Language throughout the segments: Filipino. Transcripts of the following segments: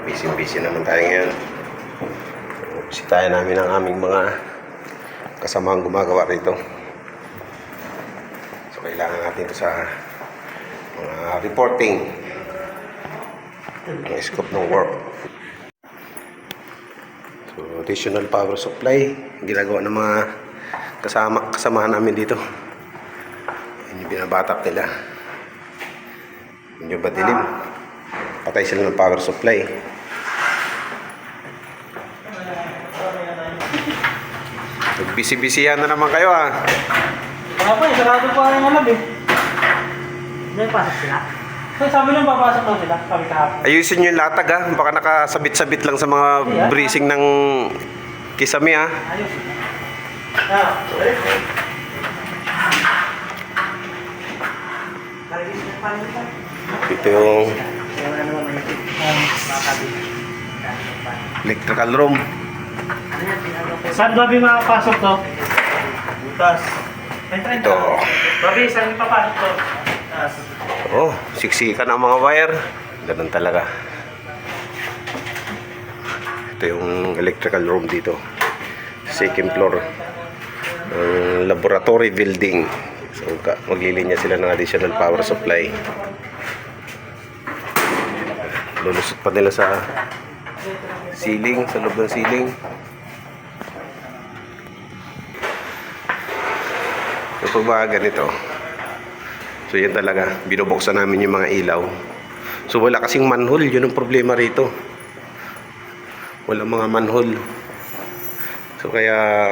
Busy naman tayo ngayon. Bisitahin namin ang aming mga kasamaang gumagawa rito. So kailangan natin ito sa mga reporting, ang scope ng work. So additional power supply ginagawa ng mga kasamahan namin dito. Yun yung binabatak nila. Medyo ba dilim? Patay sila ng power supply. Busy-busyhan na naman kayo ah. Kaya po, sarado po ang alab eh. Hindi pasok sila. So, sabi nung papasok daw sila, kami kahapon. Ayusin nyo yung latag ah. Baka nakasabit-sabit lang sa mga bracing ng kisame ah. Ayos. Ah, Ito yung electrical room. saan Bobby makapasok to? Butas. May 30. Ito. Bobby, saan papasok to? Butas. Oh, siksikan ang mga wire. Ganun talaga. Ito yung electrical room dito. Second floor. Laboratory building. So, maglilinya sila ng additional power supply. Lulusot pa nila sa ceiling, sa loob ng ceiling. Kapag mga ganito, so yan talaga, binubuksan namin yung mga ilaw. So wala kasing manhole, yun ang problema rito. Wala mga manhole. So kaya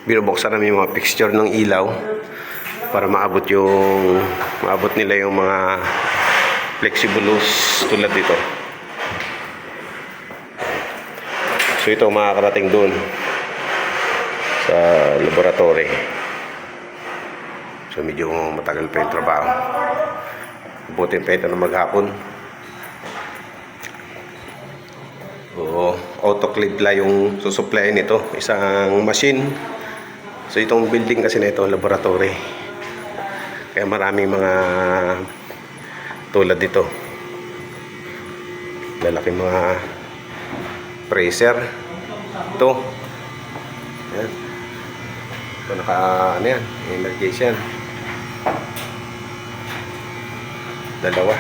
binubuksan namin yung mga fixture ng ilaw para maabot nila yung mga flexible loose tulad dito. So ito makakarating doon sa laboratory. So medyo matagal pa yung trabaho. Butin pa ito na maghapon. So autoclave la yung susuplayan nito, isang machine. So itong building kasi na ito, laboratory. Kaya maraming mga tulad dito. Lalaking mga freezer. Ito. Yan. Ito ano yan, emergency yan. Dalawa.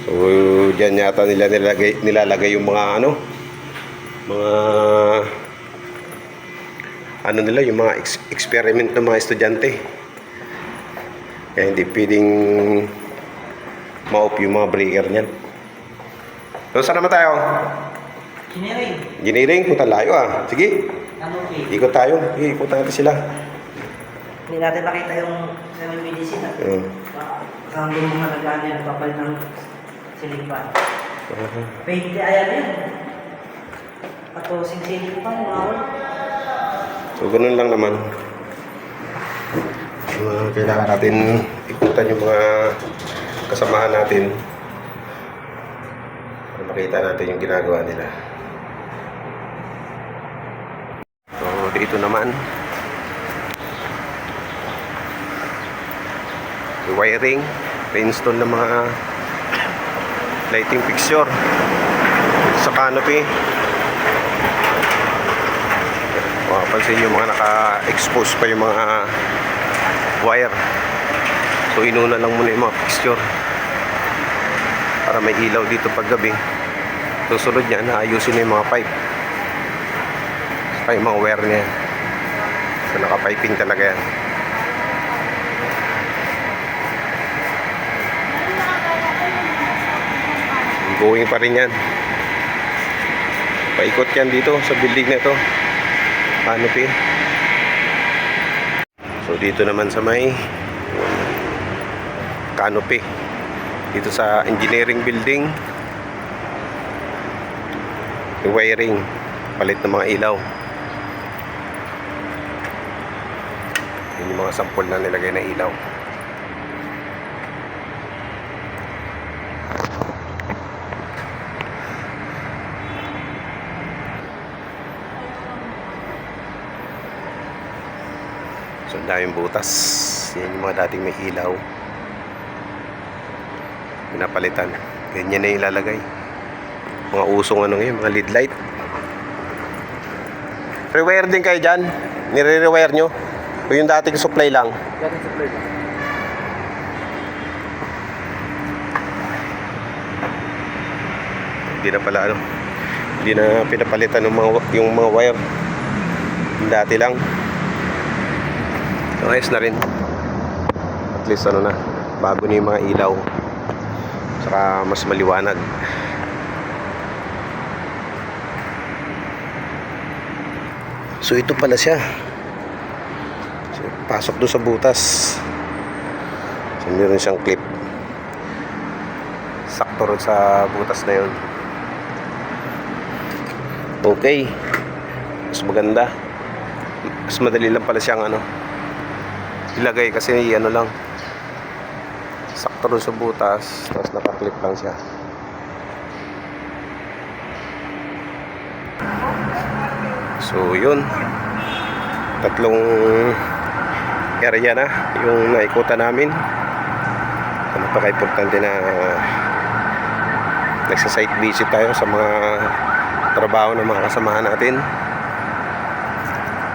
So diyan yata nilalagay yung mga nila, yung mga experiment ng mga estudyante. Kaya hindi pwedeng ma-off yung mga breaker niyan. So saan naman tayo? Engineering. Engineering, punta layo ah. Sige. Ano okay? Ikot tayo. Sige, ikot natin sila. Hindi natin makita yung medicine na. Kasama yung mga nagana na papal ng silipan. Paint ayan yan. Patosing silipan, wow. So ganun lang naman. Kailangan natin ikutan yung mga kasamahan natin para makita natin yung ginagawa nila. So dito naman wiring, pa-install ng mga lighting fixture sa canopy. Mapapansin nyo mga naka-expose pa yung mga wire. So inuna lang muna yung mga fixture para may ilaw dito pag gabi. Susunod niya, naayusin na yung mga pipe saka yung mga wire niya. So naka-piping talaga yan. Going pa rin yan. Paikot yan dito sa building na ito. Canopy. So dito naman sa may canopy. Dito sa engineering building. Yung wiring. Palit ng mga ilaw. Yun yung mga sample na nilagay na ilaw. So, daming butas. Yan yung mga dating may ilaw. Pinapalitan. Ganyan na yung ilalagay. Mga usong ano ngayon, mga lead light. Rewire din kayo dyan? Nire-rewire nyo? O yung dating supply lang? Dating supply lang. Hindi na pala ano. Hindi na pinapalitan yung mga wire. Yung dati lang. So, ayos na rin. At least ano na, bago na yung mga ilaw. Saka mas maliwanag. So ito pala siya. So, pasok doon sa butas. So meron siyang clip. Sakto rin sa butas na yun. Okay. Mas maganda. Mas madali lang pala siyang ano, ilagay kasi ano lang. Sakto rin sa butas. Tapos nakaklip lang siya. So yun, tatlong area na yung naikutan namin. Napaka-importante na nagsa-site visit tayo sa mga trabaho ng mga kasamahan natin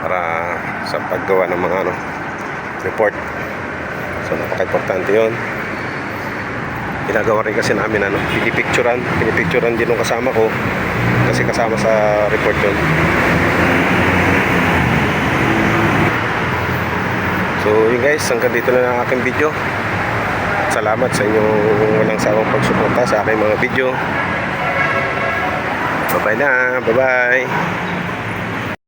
para sa paggawa ng mga report. So napaka-importante yun. Ginagawa rin kasi namin pinipicturan din ng kasama ko kasi kasama sa report yun. So yun guys, hanggang dito na ang aking video. Salamat sa inyong walang sawang pagsuporta sa aking mga video. Bye bye na, bye bye.